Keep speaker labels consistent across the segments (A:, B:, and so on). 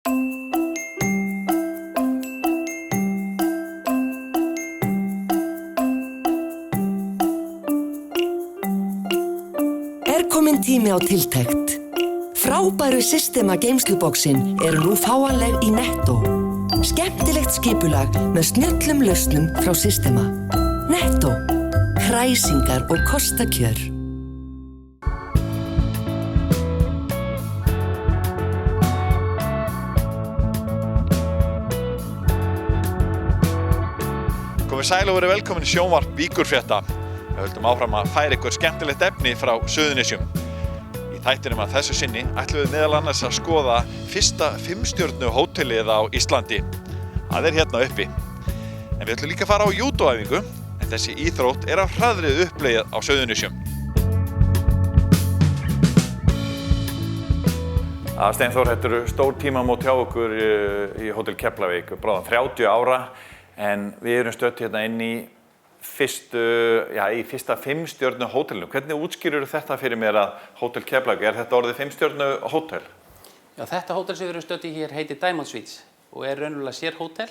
A: Kominn tími á tiltekt. Frábæru Systema geymsluboxin eru nú fáanleg í Netto. Skemmtilegt skipulag með snjöllum lausnum frá Systema. Netto. Kræsingar og kostakjör.
B: Komið sæl og verið velkomin í sjónvarp Víkurfrétta. Við höldum áfram að færa ykkur skemmtilegt efni frá Suðurnesjum. Í þættinum að þessu sinni ætlum við meðal annars að skoða fyrsta 5-stjörnu hótelið á Íslandi. Það er hérna uppi. En við ætlum líka að fara á júdóæfingu, en þessi íþrótt er af hraðrið upplegið á Suðurnesjum. Steinþór, þetta eru stór tímamót hjá okkur í Hótel Keflavík, bráðum 30 ára, en við erum stödd hérna inn í fyrsta 5-stjörnu hótelinu. Hvernig útskýrir þetta fyrir mér að Hótel Keflavík, er þetta orðið 5-stjörnu hótel?
C: Já, þetta hótel sem við erum stödd í hér heitir Diamond Suites og er raunverulega sérhótel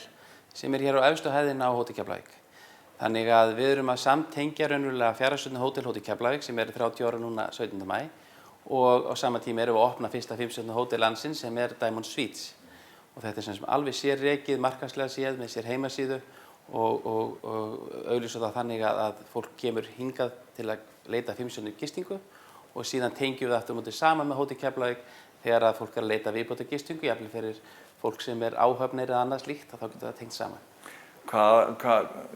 C: sem er hér á efstu hæðina á Hótel Keflavík. Þannig að við erum að samtengja raunverulega 4-stjörnu Hótel Keflavík sem er 30 ára núna 17. maí og á sama tíma erum við að opna fyrsta 5-stjörnu hótel landsins sem er Diamond Suites. Og þetta er sem alveg sérrekið, markaðslega séð með sér heimasíðu og auglýsa það þannig að fólk kemur hingað til að leita 5-stjörnu gistingu og síðan tengjum við aftur á móti saman með Hótel Keflavík þegar að fólk er að leita viðbótargistingu, jafnvel fyrir fólk sem er áhöfnir eða annað slíkt, þá getur það tengt saman.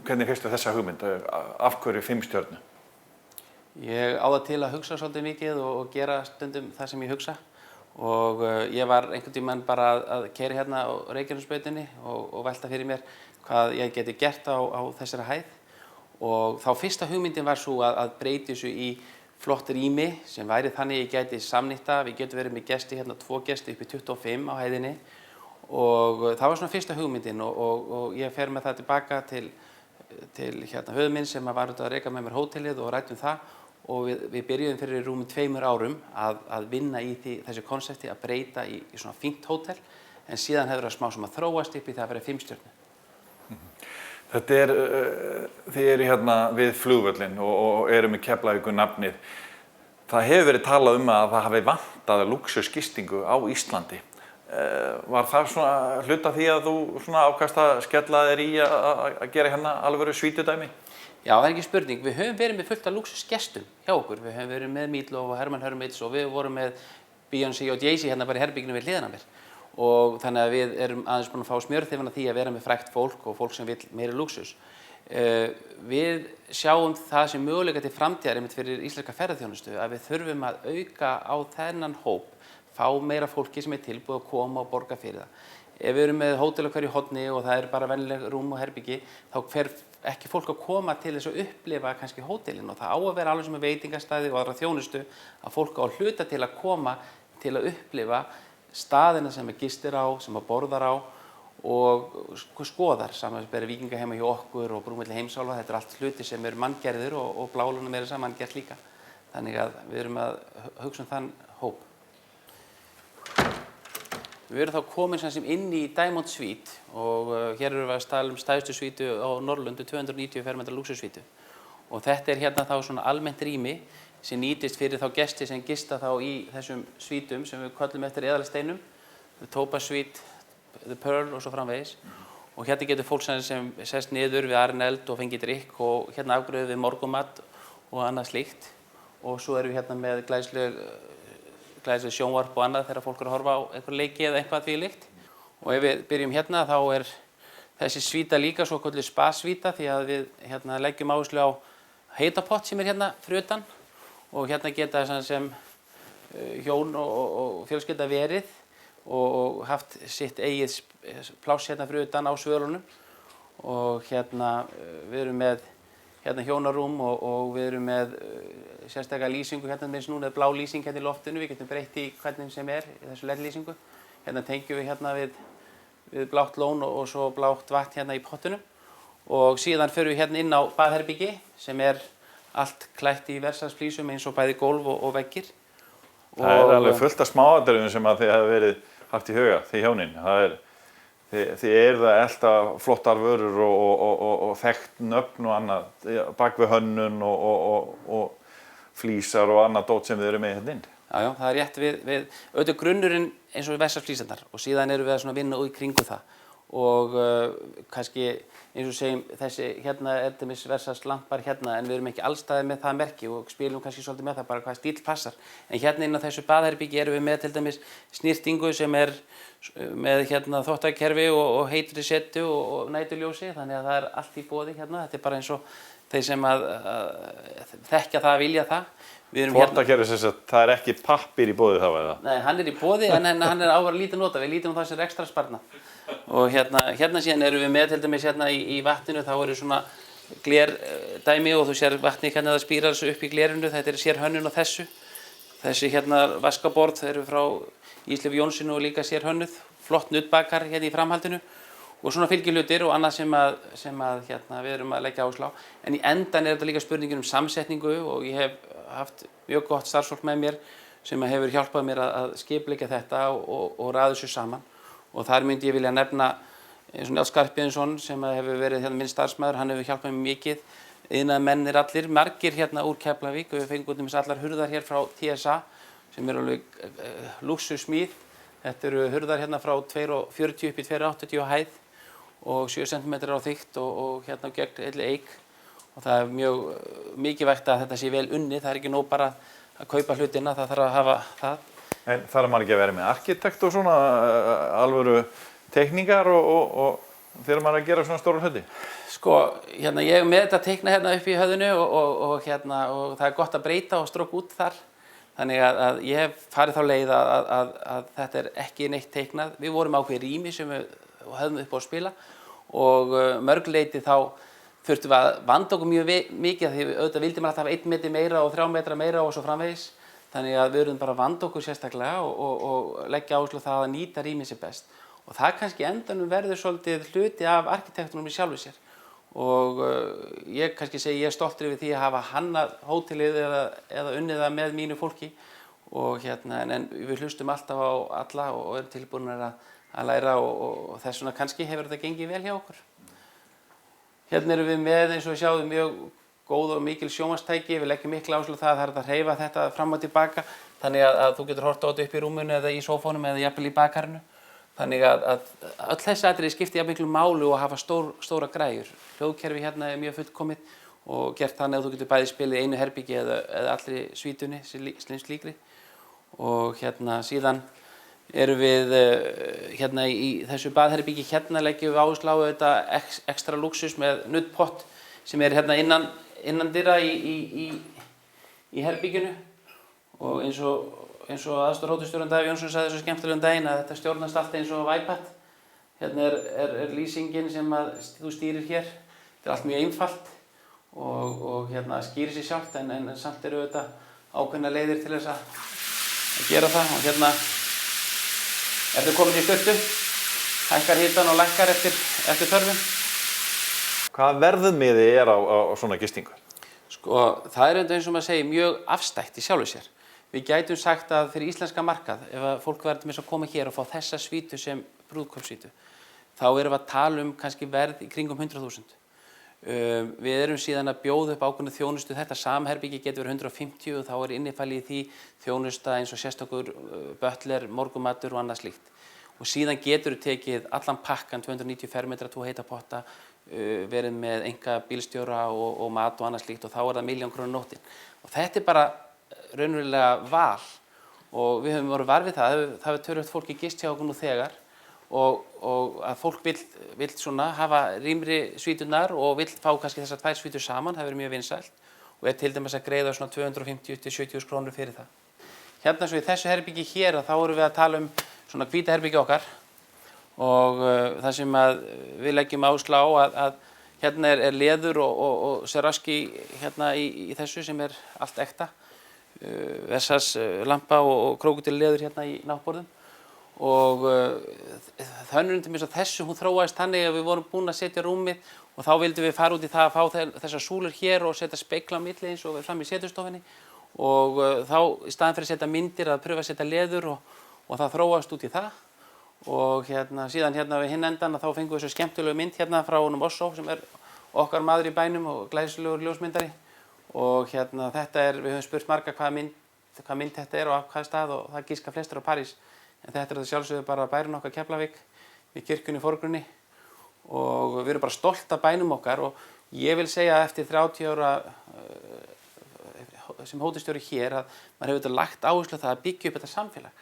B: Hvernig fyrstu þessa hugmynd? Af hverju 5-stjörnu?
C: Ég á það til að hugsa svolítið mikið og gera stundum það sem ég hugsa. Og ég var einhvern tímann bara að keyra hérna á Reykjanesbrautinni og velta fyrir mér hvað ég geti gert á þessari hæð. Og þá fyrsta hugmyndin var svo að breyti þessu í flott rými sem væri þannig ég gæti samnýtta. Við getum verið með gesti hérna, 2 gesti upp í 25 á hæðinni. Og það var svona fyrsta hugmyndin og ég fer með það tilbaka til hérna höfuð minn sem var að reka með mér hótelið og ræddum það. Og við byrjuðum fyrir rúmum 2 árum að vinna í þessu konsepti að breyta í svona fínt hótel en síðan hefur það smá sem að þróast upp í það að vera 5-stjörnu.
B: Þetta þið eru hérna við flugvöllinn og eru með Keflavíkur nafnið. Það hefur verið talað um að það hafi vantað lúxusgistingu á Íslandi. Var það svona hluta því að þú svona ákast að skella þér í að gera hérna alvöru svítudæmi?
C: Já, það er ekki spurning. Við höfum verið með fullt af lúxusgestum hjá okkur. Við höfum verið með Meatloaf og Hermann Hermits og við vorum með Beyoncé og Jay-Z hérna bara í herberginu við hliðina á mér. Og þannig að við erum aðeins búin að fá smjörþefinn af því að vera með frægt fólk og fólk sem vill meiri lúxus. Við sjáum það sem möguleika til framtíðar einmitt fyrir íslenska ferðaþjónustu að við þurfum að auka á þennan hóp, fá meira fólki sem er tilbúið að koma og borga fyrir það. Ef við erum með hótel á hverju horni og það er bara venjuleg rúm og herbyggi, þá fer ekki fólk að koma til þess að upplifa kannski hótelin og það á að vera alveg sem er veitingastæði og aðra þjónustu að fólk á hluta til að koma til að upplifa staðina sem er gistir á, sem að borðar á og skoðar saman sem er víkingaheima hjá okkur og Brúmvelli heimsálfa. Þetta er allt hluti sem eru manngerðir og Blálunum er saman gert líka. Þannig að við erum að hugsa þann hóp. Við erum þá komin sem inn í Diamond Suite og hér erum við að tala stærstu svítu á Norrlundu, 290 fermetra lúxussvítu. Og þetta er hérna þá svona almennt rými sem nýtist fyrir þá gesti sem gista þá í þessum svítum sem við köllum eftir eðalsteinum, The Topaz Suite, The Pearl og svo framvegis. Og hérna getur fólk sem sest niður við Arneld og fengið drykk og hérna afgreiðum við morgunmat og annað slíkt. Og svo erum við hérna með glæsileg sjónvarp og annað þegar fólk er að horfa á einhver leiki eða eitthvað því líkt. Og ef við byrjum hérna þá er þessi svíta líka svo kölluð spa-svíta því að við hérna leggjum áherslu á heitapott sem er hérna fyrir utan og hérna geta sem hjón og fjölskylda verið og haft sitt eigið pláss hérna fyrir utan á svölunum og hérna við erum með hérna hjónarúm og við erum með sérstaklega lýsingu hérna með núna blá lýsing hérna í loftinu, við getum breytt í hvernig sem er í þessu LED-lýsingu. Hérna tengjum við hérna við blátt lón og svo blátt vatn hérna í pottunum og síðan förum við hérna inn á baðherbyggi sem er allt klætt í Versace-flísum eins og bæði gólf og veggir.
B: Það er alveg fullt af smáatriðum sem að þið hafa haft í huga, þið hjónin? Þið eruð að elta flottar vörur og þekkt nöfn og annað bak við hönnun og flísar og annað dót sem þið eru með hérna inn.
C: Já, það er rétt við auðvitað grunnurinn eins og Versals flísarnar og síðan erum við að vinna í kringu það og kannski eins og segjum þessi hérna er til dæmis Versals lampar hérna en við erum ekki allstaðir með það merki og spilum kannski svolítið með það bara hvað stíll passar en hérna inn á þessu baðherbyggi erum við með til dæmis snyrtingu sem er með hérna þvottakerfi og heitri setu og næturljósi þannig að það er allt í boði hérna þetta er bara eins og þeir sem að þekkja það vilja það
B: Þvottakerfi sem sagt, það er ekki pappír í boði þá eða?
C: Nei, hann er í boði en hann er ávar lítið nota, við lítum á það sem ekstra sparnað. Og hérna síðan erum við með til dæmis hérna í vatninu, þá eru svona glerdæmi og þú sér vatnið hérna það spírar þessu upp í glerinu, þetta er sér hönnun á þessu. Þessi hérna vaskaborð eru frá Ísleif Jónssyni og líka sér hönnuð, flott nuddbakar hérna í framhaldinu. Og svona fylgihlutir og annað sem að hérna, við erum að leggja áherslu á. En í endan er þetta líka spurningin samsetningu og ég hef haft mjög gott starfsfólk með mér sem hefur hjálpað mér að skipleggja þetta og raða þessu saman. Og þar myndi ég vilja nefna eins og Njáll Skarphéðinsson sem hefur verið hérna minn starfsmaður, hann hefur hjálpað mér mikið. Iðnaðarmennir allir, margir hérna úr Keflavík og við fengum til allar hurðar hér frá TSA sem eru alveg lúxusmíð. Þetta eru hurðar hérna frá 2,40 upp í 2,80 á hæð og 7 cm á þykkt og hérna gegn heilli eik og það er mjög mikilvægt að þetta sé vel unnið, það er ekki nóg bara að kaupa hlutina, það þarf að hafa það. En
B: þarf maður ekki að vera með arkitekt og svona alvöru teikningar og þegar maður að gera svona stóra hluti?
C: Sko, hérna ég er með þetta teikna hérna upp í höfðinu og það er gott að breyta og stróka út þar. Þannig að ég hef farið þá leið að þetta er ekki neitt teiknað. Við vorum ákveðið rými sem við höfðum upp á að spila og mörgleiti þá þurftum við að vanda okkur mjög mikið því auðvitað vildi maður alltaf 1 metri meira og 3 metra meira og svo framvegis. Þannig að við verðum bara að vanda okkur sérstaklega og leggja áherslu á það að nýta rýmið sér best. Og það kannski endanum verður svolítið hluti af arkitektunum í sjálfu sér. Og ég kannski segi ég er stoltur yfir því að hafa hannað hótelið eða unnið það með mínu fólki. Og en við hlustum alltaf á alla og erum tilbúinir að læra og þess vegna kannski hefur þetta gengið vel hjá okkur. Hérna erum við með eins og við sjáum mjög góð og mikil sjónvarpstæki, við leggjum mikla áherslu á það er hægt að hreyfa þetta fram og tilbaka þannig að þú getur horft á þetta upp í rúminu eða í sófónum eða jafnvel í bakarinu. Þannig að öll þessi atriði skipti jafn miklu máli og hafa stóra græjur. Hljóðkerfi hérna er mjög fullkomið og gert þannig að þú getur bæði spilið í einu herbyggi eða allri svítunni slíkri. Og hérna síðan erum við hérna í þessu baðherbyggi hérna leggjum við áherslu á þetta ekstra luxus með nuddpott sem er hérna innan dyra í herbygginu og eins og aðstoðarhótelstjórann Davíð Jónsson sagði svo skemmtilega daginn að þetta stjórnast allt eins og iPad. Hérna er lýsingin sem að þú stýrir hér. Þetta er allt mjög einfalt og hérna skýrir sig sjálft en samt eru þetta ákveðna leiðir til þess að gera það og hérna ertu komin í sturtu, hækkar hitann og lækkar eftir þörfum.
B: Hvað verðmiði er á svona gistingu?
C: Sko, það er eins og maður segir mjög afstætt í sjálfu sér. Við gætum sagt að fyrir íslenska markað, ef að fólk verður með að koma hér og fá þessa svítu sem brúðkaupssvítu, þá erum við að tala kannski verð í kringum 100.000. Við erum síðan að bjóða upp ákveðna þjónustu, þetta samherbyggi getur verið 150 og þá er innifalið í því þjónusta eins og sérstakur butler, morgunmatur og annað slíkt. Og síðan getur við tekið allan pakkan, 290 fermetra, 2 heita potta, verið með enga bílstjóra og mat og annað slíkt og þá er það 1.000.000 krónur nóttin. Og þetta er bara raunverulega val og við höfum verið var við það hefur töluvert fólki gist hjá okkur nú þegar og að fólk vill svona hafa rýmri svíturnar og vill fá kannski þessar 2 svítur saman, það verður mjög vinsælt og er til dæmis að greiða svona 250-70.000 krónur fyrir það. Hérna svo í þessu herbyggi hér þá erum við að tala svona hvíta herbyggi okkar og það sem að við leggjum áherslu á að hérna er leður og Swarovski hérna í þessu sem er allt ekta. Versals lampa og krókódílleður hérna í náttborðum og hönnurinn til mér þessu hún þróaðist þannig að við vorum búin að setja rúmið og þá vildum við fara út í það að fá þessar súlur hér og setja spegla á milli eins og við fram í setustofinni og þá í staðinn fyrir að setja myndir að pröfa að setja leður og það þróaðist út í það og síðan við hinn endan þá fengum við þessu skemmtilegu mynd frá honum Osso sem okkar maður í bænum og glæsilegur ljósmyndari og þetta við höfum spurt marga hvað mynd þetta og af hvaða stað og það gíska flestir á París en þetta þetta sjálfsögðu bara bærinn okkar Keflavík við kirkjunni í forgrunni og við erum bara stolt af bænum okkar og ég vil segja að eftir 30 ára sem hótelstjóri hér að maður hefur lagt áherslu á það að byggja upp þetta samfélag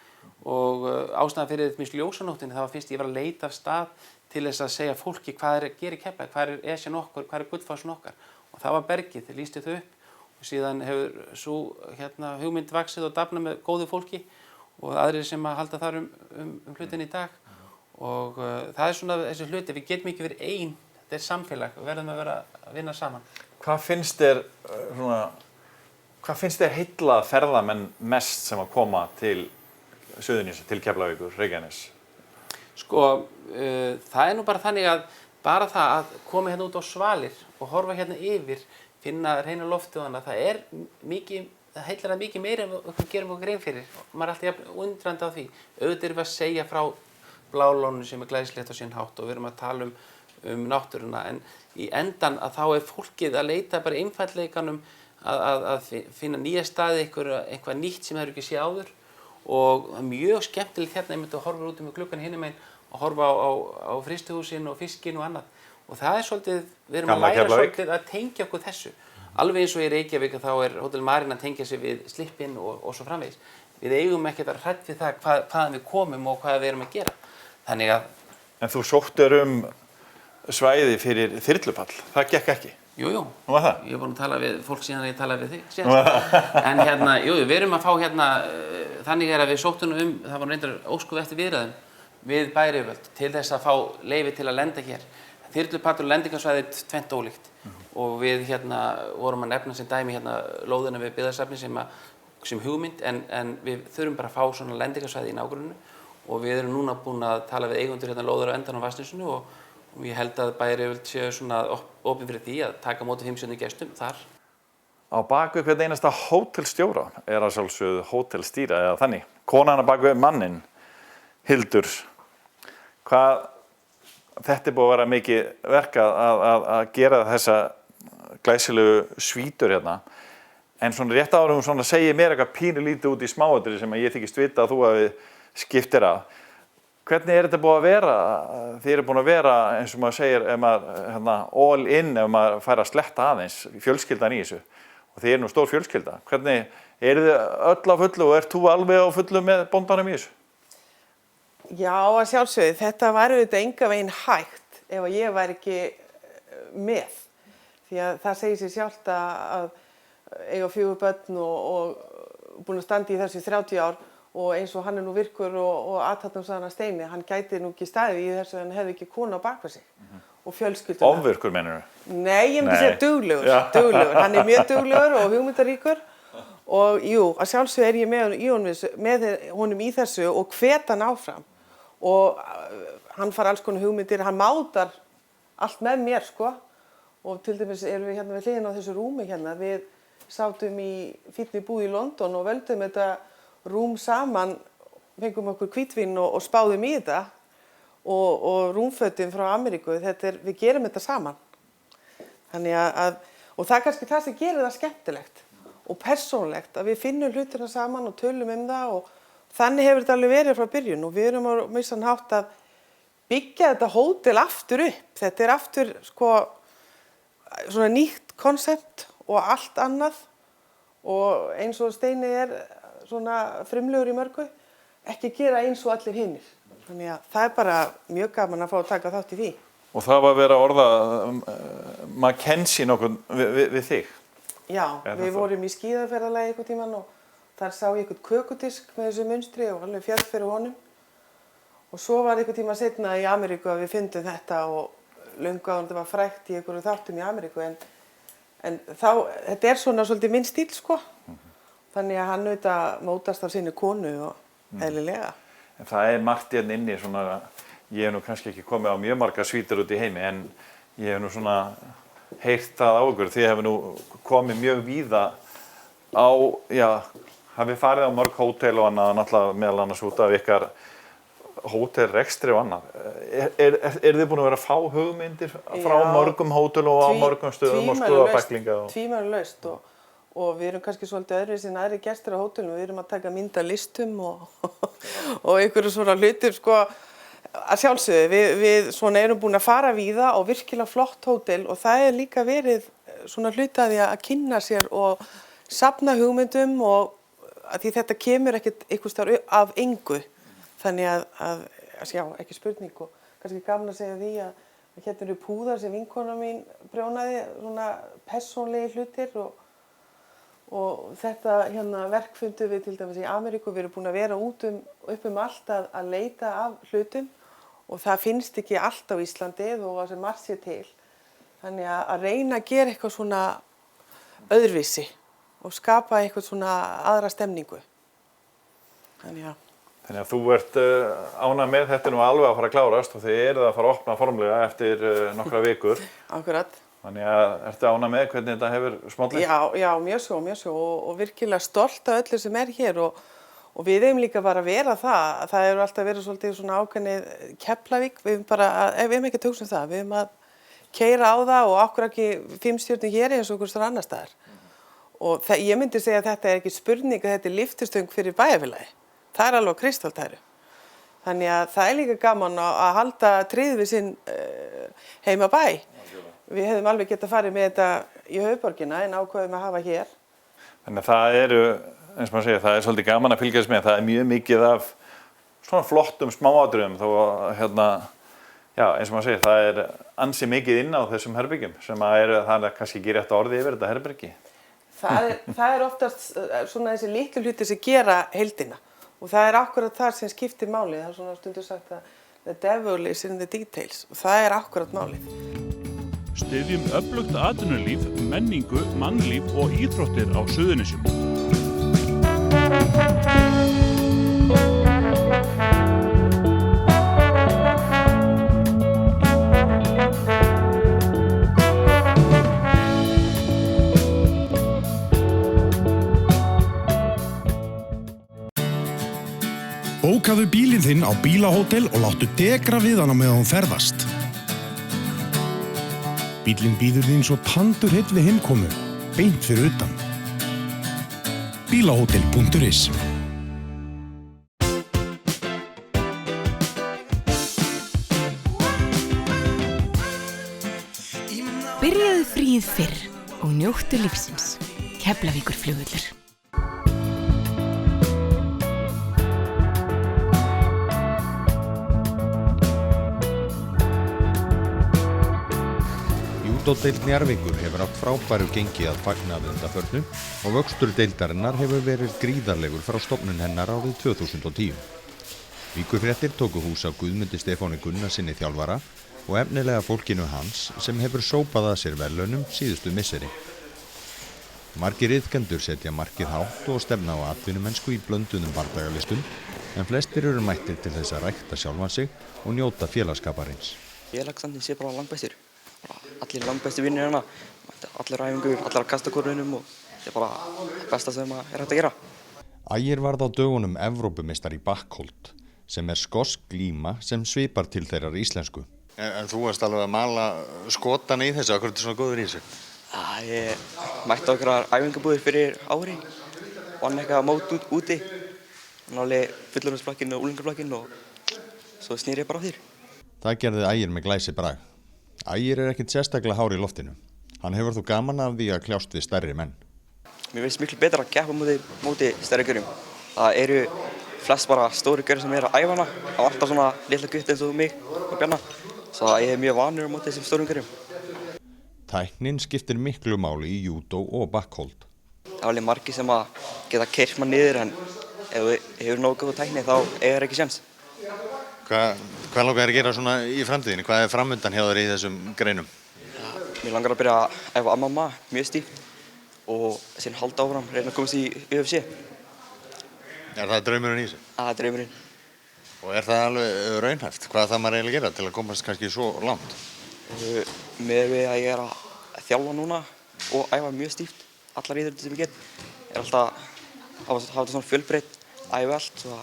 C: og ástæðan fyrir þetta ljósanóttinni það var fyrst ég var að leita af stað til þess að segja fólki hvað að gera í Keflavík, hvað Esjan okkar, hvað Gullfossin okkar og það var bergið, þeir lýstu þau upp og síðan hefur svo hugmynd vaxið og dafnað með góðu fólki og aðrir sem að halda þar hlutin í dag og það svona þessi hluti, við getum ekki verið ein, þetta samfélag, við verðum að vera að vinna saman.
B: Hvað finnst þér heilla ferðamenn mest sem að koma til Suðurnesja, til Keflavíkur, Reykjanes?
C: Sko, það nú bara þannig að bara það að koma út á svalir og horfa yfir, finna hreina loftið hana, það heillar það mikið meira en við gerum okkur grein fyrir. Maður alltaf undrandi á því. Auðvitað erum við að segja frá Blálónu sem glæsilegt á sinn hátt og við erum að tala um náttúruna en í endan að þá fólkið að leita bara einfaldleikanum að finna nýja staði, eitthvað nýtt sem þeir ekki séð áður og mjög skemmtilegt einmitt að horfa út með gluggann hinum megin og horfa á frystihúsin og fiskinn og annað og það svolítið, við erum að læra svolítið að tengja okkur þessu alveg eins og í Reykjavík þá Hótel Marín að tengja sig við slippinn og svo framvegis við eigum ekki að vera hrædd við það hvaðan við komum og hvað við erum að gera þannig að
B: En þú sóttir svæði fyrir þyrlupall, það gekk ekki?
C: Jú,
B: Nú var það?
C: Ég búin að tala við fólk síðan að ég talaði við þig en við erum að fá þannig að við sóttum það var reyndar óskuð eftir viðræðum við bæjaryfirvöld til þess að fá leyfi til að lenda hér þyrlupallur og lendingarsvæði tvennt ólíkt og við vorum að nefna sem dæmi lóðina við byggðasafni sem hugmynd en við þurfum bara að fá svona lendingarsvæði í nágrunnu og við erum núna búin að tala við eigendur lóðar á endan á Vatnsnesinu og ég held að bæjaryfirvöld séu svona opin fyrir því að taka á móti 500 gestum þar.
B: Á bakvið hvern einasta hótelstjóra að sjálfsögðu hótelstýra eða þannig. Konan á bakvið manninn, Hildur, þetta búið að vera mikið verk að gera þessa glæsilegu svítur en svona rétt árum svona segir mér eitthvað pínulítið út í smáatriði sem ég þykist vita að þú hafi skiptir af. Hvernig þetta búið að vera? Þið eru búin að vera, eins og maður segir, ef maður all in, ef maður fær að sletta aðeins fjölskyldan í þessu. Og þið eru nú stór fjölskylda. Hvernig, eru þið öll á fullu og ert þú alveg á fullu með bóndanum í þessu?
D: Já, að sjálfsögðu. Þetta var auðvitað engan veginn hægt ef ég væri ekki með. Því að það segir sér sjálft að eiga 4 börn og búin að standa í þessu 30 ár og eins og hann nú virkur og athafnamsaðan að Steini, hann gæti nú ekki staðið í þessu en hefði ekki konu á bakvið sig og fjölskylduna.
B: Ofvirkur meinarðu?
D: Nei, ég myndi segja duglegur. Hann mjög duglegur og hugmyndaríkur og jú, að sjálfsögðu ég með honum í þessu og hvet hann áfram og hann fær alls konar hugmyndir, hann mátar allt með mér og til dæmis erum við við hliðina á þessu rúmi við sátum í fínni búð í London og völdum þetta rúm saman, fengum okkur hvítvín og spáðum í þetta og rúmfötin frá Ameríku, við gerum þetta saman. Þannig og það kannski það sem gerir það skemmtilegt og persónlegt að við finnum hlutina saman og tölum það og þannig hefur þetta alveg verið frá byrjun og við erum á missan hátt að byggja þetta hótel aftur upp. Þetta aftur svona nýtt konsept og allt annað og eins og Steini svona frumlegur í mörgu, ekki gera eins og allir hinnir. Þannig að það bara mjög gaman að fá að taka þátt í því.
B: Og það var verið að orða Mackenzie nokkuð við þig?
D: Já, við vorum í skíðaferðalagi einhvern tímann og þar sá ég einhvern kökudisk með þessu munstri og alveg fjall fyrir honum. Og svo var einhvern tíma seinna í Ameríku að við fundum þetta og löngu áður þetta var frægt í einhverju þáttum í Ameríku en þetta svona svolítið minn stíl Þannig að hann auðvitað mótast af sinni konu og eðlilega.
B: En það margt inni svona, ég hef nú kannski ekki komið á mjög margar svítur út í heimi en ég hef nú svona heyrt það á okkur. Þið hefur nú komið mjög víða hafið farið á mörg hótel og annað náttúrulega meðal annars út af ykkar hótelrekstri og annað. Er þið búin að vera að fá hugmyndir frá mörgum hótelum og á mörgum stöðum og skoða bæklinga?
D: Tvímælalaust og við erum kannski svolítið öðruvísi en aðrir gestir á hótelum. Við erum að taka mynd af listum og einhverju svona hlutir, sko, að sjálfsögðu. Við svona erum búin að fara víða og virkilega flott hótel og það er líka verið svona hlutaði að kynna sér og safna hugmyndum og að því þetta kemur ekkert einhvers staðar af engu. Þannig að já, ekki spurning og kannski gaman að segja því að hérna eru púðar sem vinkona mín prjónaði, svona persónlegi hlutir og þetta hérna verk fundum við til dæmis í Ameríku. Við erum búin að vera upp allt að leita af hlutum og það finnst ekki allt á Íslandi þó að sem margt sé til. Þannig að reyna að gera eitthvað svona öðruvísi og skapa eitthvað svona aðra stemningu. Þannig að
B: þú ert ánægð með þetta nú alveg að fara að klárast og þið eruð að fara að opna formlega eftir nokkra vikur.
D: Akkurat.
B: Þannig að ertu ánægð með hvernig þetta hefur smállið?
D: Já, mjög svo og virkilega stolt af öllu sem er hér og við eigum líka bara að vera það. Það hefur alltaf verið svolítið svona ákveðið Keflavík. Við hefum ekki að hugsa um það. Við hefum að keyra á það og okkur ekki 5 stjörnur hér eins og einhvers staðar annars staðar. Og ég myndi segja að þetta er ekki spurning að þetta er lyftistöng fyrir bæjarfélagi. Það er alveg kristaltæru. Þannig að það er líka gaman að halda tryggð við sinn heima bæ. Við hefðum alveg getað farið með þetta í höfuðborgina en ákveðum að hafa hér.
B: Þannig að það eru, eins og maður segir, það er svolítið gaman að fylgjast með. Það er mjög mikið af svona flottum smáatriðum þó að já, eins og maður segir, það er ansi mikið inn á þessum herbyggjum sem það er kannski ekki rétt orði yfir þetta herbyggi.
D: Það er oftast svona þessi litlu hluti sem gera heildina og það er akkurat þar sem skiptir málið. Það er svona stundur sagt að the devil is in the details og það er akkurat málið.
E: Styðjum öflugt atvinnulíf, menningu, mannlíf og íþróttir á Suðurnesjum.
F: Bókaðu bílinn þinn á bílahótel og láttu degra við hana meðan hún ferðast. Bíllinn bíður þín svo tandur heill við heimkomu, beint fyrir utan. Bílahótel.is
G: Byrjaðu fríið fyrr og njóttu lífsins. Keflavíkurflugvöllur.
H: Júdódeild Njarðvíkur hefur átt frábæru gengi að fagna að undanförnu og vöxtur deildarinnar hefur verið gríðarlegur frá stofnun hennar árið 2010. Víkurfréttir tóku hús á Guðmundi Stefáni Gunnarsinni þjálfara og efnilega fólkinu hans sem hefur sópað að sér verðlaunum síðustu misseri. Margir iðkendur setja markið hátt og stefna á atvinnumennsku í blönduðum bardagalistum en flestir eru mættir til þess að rækta sjálfan sig og njóta félagskaparins.
I: Félagsandinn sé bara langbestur. Allir langbæstu vinnir hérna, allir æfingur, allir að kasta korunum og það er bara besta sem er hægt að gera.
H: Ægir varð á dögunum Evrópumeistari í Backholt, sem er skosk glíma sem svipar til þeirrar íslensku.
J: En þú varst alveg að mala skotana í þessu, hvað er þetta svona góður í þessu?
I: Ég mætti okkur æfingabúðir fyrir ári, vann eitthvað mót úti, nálega fullorðinsflokkinn og úlingaflokkinn og svo snýr ég bara á þér.
H: Það gerði Ægir með glæsi brag. Ægir er ekkert sérstaklega hár í loftinu. Hann hefur þó gaman af því að kljást við stærri menn.
I: Mér finnst miklu betra að keppa móti stærri gaurum. Það eru flest bara stóri gaurar sem eru að æfa hana. Það er alltaf svona litla gutt eins og mig og Bjarna. Svo ég er mjög vanur á móti þessum stórum gaurum.
H: Tæknin skiptir miklu máli í júdó og Backholt.
I: Það er alveg margir sem að geta keyrt mann niður en ef þú hefur nógu góða tækni þá er ekki séns.
J: Hvað langar þér að gera svona í framtíðinni? Hvað er framundan hjá þér í þessum greinum?
I: Mér langar að byrja að æfa MMA mjög stíft og síðan halda áfram, reyna að komast í UFC.
J: Er það draumurinn í þessu?
I: Það er draumurinn.
J: Og er það alveg raunhæft? Hvað þarf maður eiginlega að gera til að komast kannski svo langt?
I: Með við að ég er að þjálfa núna og æfa mjög stíft, allar íþróttir sem ég get, er alltaf að hafa þetta svona fjölbreytt, æfa allt, svo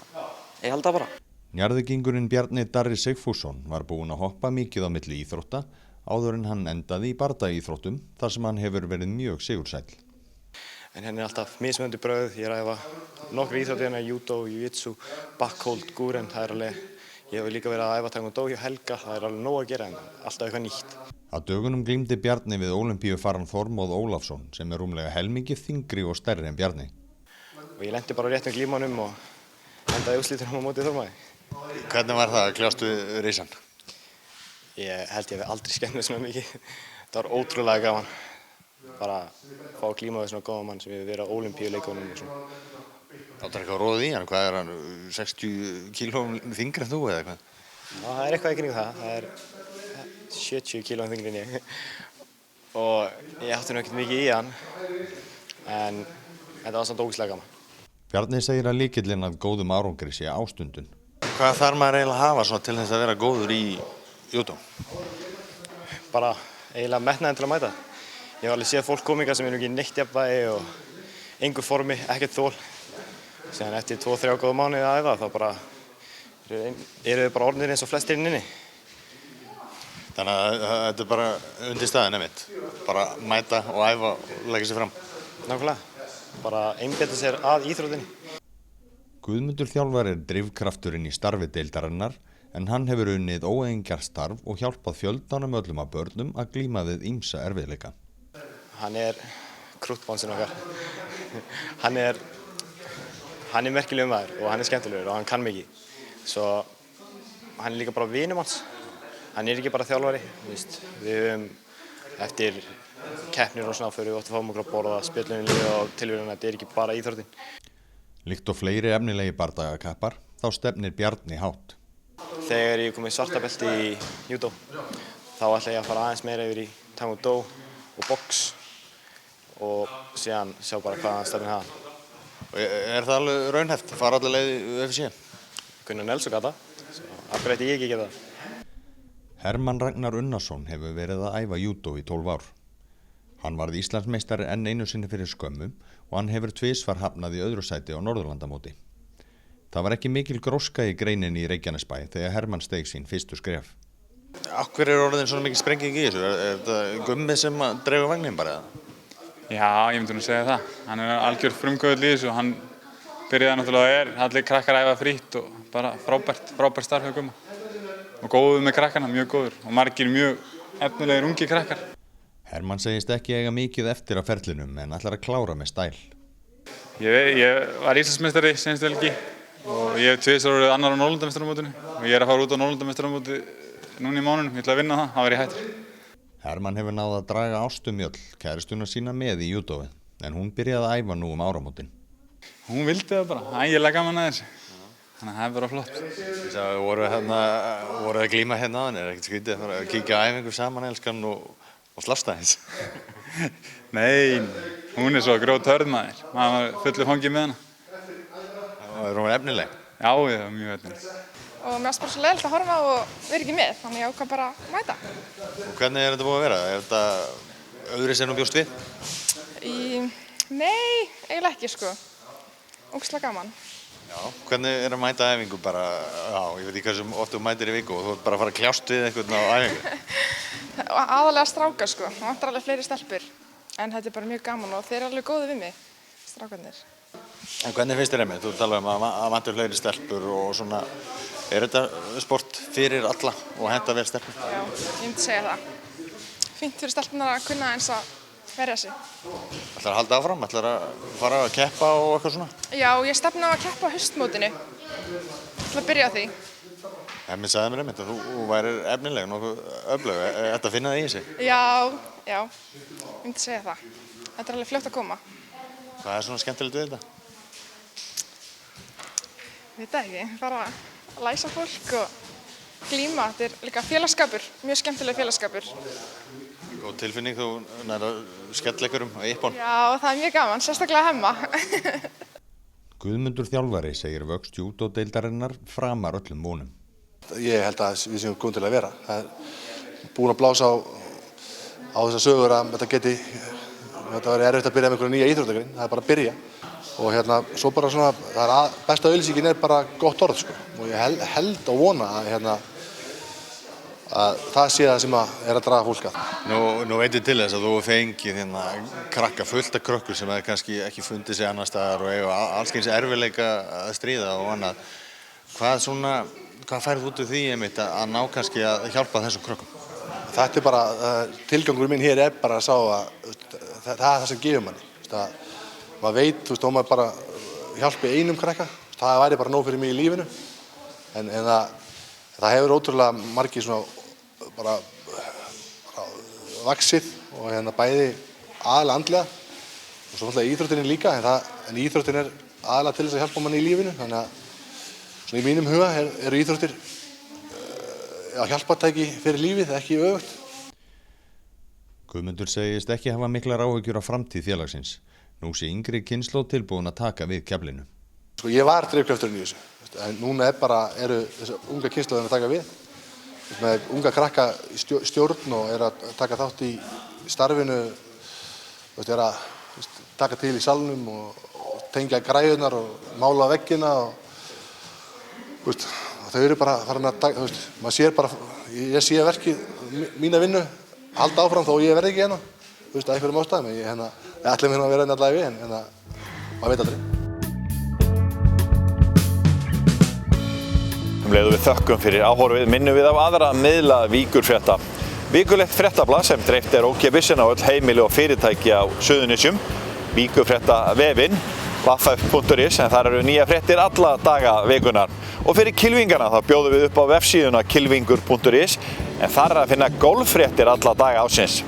I: ég held það bara.
H: Njarðvíkingurinn Bjarni Darri Sigfússon var búinn að hoppa mikið á milli íþrótta áður en hann endaði í bardaíþróttum þar sem hann hefur verið mjög sigursæll.
K: En henni alltaf mismunandi brögð, ég er að æfa nokkru íþróttir hérna, judo, jiu-jitsu, backhold, gúren, það er alveg, ég hef líka verið að æfa taekwondo hjá Helga, það er alveg nóg að gera en alltaf eitthvað nýtt.
H: Á dögunum glímdi Bjarni við ólympíufarann Þormóð Ólafsson sem er rúmlega helmingi þyngri og stærri en Bjarni.
K: Og ég lendi bara rétt með glímanum og endaði í úrslitunum á móti Þormóði.
J: Hvernig var það að kljást við risann?
K: Ég held ég hef aldrei skemmt mig svona mikið. Það var ótrúlega gaman. Bara fá að glíma við svona góða mann sem hefur verið á ólympíuleikunum og svona.
J: Áttu eitthvað róðið í hann? Hvað er hann, 60 kílóum þyngri en þú eða eitthvað?
K: Já, það er eitthvað í kringum það. Það er 70 kílóum þyngri en ég. Og ég átti nú ekkert mikið í hann. En þetta var samt ógeðslega gaman.
H: Bjarni segir að lykillinn að góðum árangri sé ástundun.
J: Hvað þarf maður eiginlega að hafa svona til þess að vera góður í judo?
K: Bara eiginlega metnaðinn til að mæta. Ég hef alveg séð fólk kominga sem eru ekki neitt jafnvægi og engu formi, ekkert þol. Síðan eftir 2-3 góða mánuði að æfa þá bara eru þau bara orðnir eins og flestir inni.
J: Þannig að þetta er bara undir staðinn einmitt. Bara mæta og æfa og leggja sig fram.
K: Nákvæmlega. Bara einbeita sér að íþróttinni.
H: Guðmundur þjálfari er drifkrafturinn í starfi deildarinnar en hann hefur unnið óeigingjarnt starf og hjálpað fjöldanum öllum af börnum að glíma við ýmsa erfiðleika.
K: Hann er krúttbánsinn okkar. Hann er merkilegur maður og hann er skemmtilegur og hann kann mikið. Svo hann er líka bara vinur manns. Hann er ekki bara þjálfari. Við höfum eftir keppnir og svona fyrir við ótt að fáum okkur að borða spjöllunni líka og tilvíðan að þetta er ekki bara íþróttin.
H: Líkt og fleiri efnilegi bardagakappar, þá stefnir Bjarni hátt.
K: Þegar ég kom í svarta belti í judo, þá ætla ég að fara aðeins meira yfir í taekwondo og box og síðan sjá bara hvaðan stefnir það.
J: Og er það alveg raunhæft? Fara allir leið í UFC?
K: Gunnar Nelson gata, af hverju ætti ég ekki geta það?
H: Hermann Ragnar Unnarsson hefur verið að æfa judo í 12 ár. Hann varð Íslandsmeistari enn einu sinni fyrir skömmu og hann hefur tvisvar hafnað í öðru sæti á Norðurlandamóti. Það var ekki mikil gróska í greininni í Reykjanesbæ þegar Hermann steig sín fyrstu skref.
J: Af hverju er orðin svona mikil sprenging í þessu? Er þetta Gummi sem dreifur vagnin bara eða?
L: Já, ég myndi nú segja það. Hann er algjör frumkvöðull í þessu og hann byrjaði náttúrulega allir krakkar að æfa frítt og bara frábært starf hjá Gumma. Og góður með krakkana, mjög góður og margir mjög efnilegir ungi krakkar.
H: Hermann segist ekki eiga mikið eftir að ferlinum en ætlar að klára með stæl.
L: Ég var Íslandsmeistari seinustu helgi og ég hef tvisvar orðið annar á Norðurlandameistaramótinu og ég er að fara út á Norðurlandameistaramóti núna í mánuðinum, ég ætla að vinna það, þá er ég hættur.
H: Hermann hefur náð að draga Ástu Mjöll, kæristuna sína með í judóið, en hún byrjaði að æfa nú áramótin.
L: Hún vildi það bara, ægilega gaman að þessu, þannig að það er bara flott.
J: Ég sagði, voru að glíma hérna á hann, er ekkert skrítið að kíkja á æfingu saman elskan og slasta eins?
L: Nei, hún er svo grjóthörð maður, maður var fullu fangið með hana.
J: Er hún efnileg?
L: Já, ég var mjög efnileg.
M: Og mér varst bara svo leiðilegt að horfa og vera ekki með, þannig ég ákvað bara að mæta.
J: Og hvernig er þetta búið að vera? Er þetta öðruvísi en þú bjóst við?
M: Nei, eiginlega ekki sko. Ógeðslega gaman.
J: Já, hvernig er að mæta æfingu bara, ég veit ekki hversu oft þú mætir í viku og þú ert bara að fara að kljást við einhvern á æfingu?
M: Aðalega strákar sko, það vantar alveg fleiri stelpur. En þetta er bara mjög gaman og þeir eru alveg góðir við mig, strákarnir.
J: En hvernig finnst þér einmitt? Þú talar að vantar fleiri stelpur og svona, er þetta sport fyrir alla og henta vel stelpur?
M: Já, ég myndi segja það. Fínt fyrir stelpunar að kunna eins að verja sig.
J: Ætlar að halda áfram? Ætlar að fara að keppa og eitthvað svona?
M: Já, ég stefna á að keppa á haustmótinu. Ætla að byrja á því.
J: Hemmi sagði mér einmitt að þú værir efnileg, nokkuð öflug. Er þetta að finna það í sig?
M: Já, ég myndi segja það. Þetta er alveg fljótt að koma.
J: Hvað er svona skemmtilegt við þetta?
M: Ég veit það ekki, bara að læsa fólk og glíma. Þetta er líka félagsskapur, mjög skemmtileg félagsskapur.
J: Góð tilfinning, þú nærðu skellleikurum á yppon.
M: Já, það er mjög gaman, sérstaklega Hemma.
H: Guðmundur þjálfari segir vöxt júdódeildarinnar framar öllum vonum.
N: Ég held að við séum góð til að vera. Það er búin að blása á þessar sögur að þetta geti þetta verður erfitt að byrja með einhverja nýja íþróttagrein, það bara að byrja. Og svo bara svona, besta auglýsingin bara gott orð, sko. Og ég held og vona að það sé það sem að draga fólk að.
J: Nú veitum til þess að þú fengið krakka fullt af krökkur sem hefur kannski ekki fundið sig annar staðar og eiga alls kyns erfiðleika að stríða og annað. Hvað færðu út úr því einmitt að ná kannski að hjálpa þessum krökkum?
N: Þetta bara, tilgangur minn hér bara að sá að það það sem gefur manni. Maður veit, þó maður bara hjálpi einum krakka, það væri bara nóg fyrir mig í lífinu. En það hefur ótrúlega margir svona bara vaxið og bæði aðalega andlega og svo náttúrulega íþróttin líka, en íþróttin aðalega til þess að hjálpa manni í lífinu, þannig að svona í mínum huga eru íþróttir hjálpartæki fyrir lífið, ekki öfugt.
H: Guðmundur segist ekki hafa miklar áhyggjur af framtíð félagsins. Nú sé yngri kynslóð tilbúin að taka við Keflinu.
N: Sko ég var drifkrafturinn í þessu, en núna eru þessi unga kynslóðin að taka við. Með unga krakka í stjórn og að taka þátt í starfinu, að taka til í salnum og tengja græjurnar og mála veggina og þau eru bara farin að taka, maður sér bara, ég sé verkið, mína vinnu, halda áfram þó ég verði ekki hérna, að einhverjum ástæðum, ég ætlum að vera allavega við, en maður veit aldrei.
B: Leiðum við þökkum fyrir áhorfið, minnum við á aðra miðla Víkurfrétta. Vikulegt fréttablað sem dreift ókeypis á öll heimili og fyrirtæki á Suðurnesjum, Víkurfréttavefinn, vaff.is, en þar eru nýja fréttir alla daga vikunar. Og fyrir kylfingana þá bjóðum við upp á vefsíðuna kylfingur.is, en þar að finna golffréttir alla daga ársins.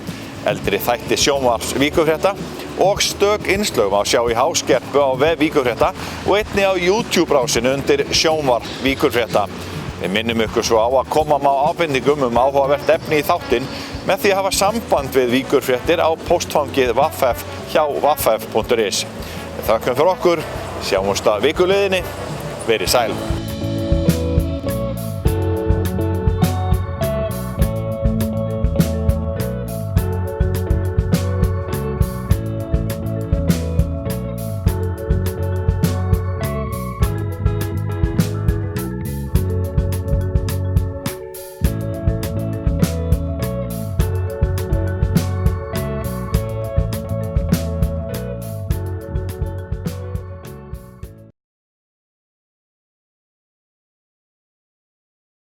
B: Eldri þætti sjónvarps Víkurfrétta og stök innslög má sjá í háskerpu á vef Víkurfrétta og einnig á YouTube-rásinu undir sjónvarp Víkurfrétta. Við minnum ykkur svo á að koma má ábendingum áhugavert efni í þáttinn með því að hafa samband við Víkurfréttir á póstfangið vaff hjá vaff.is. Þakkum fyrir okkur, sjáumst að vikuleiðinni, verið sæl.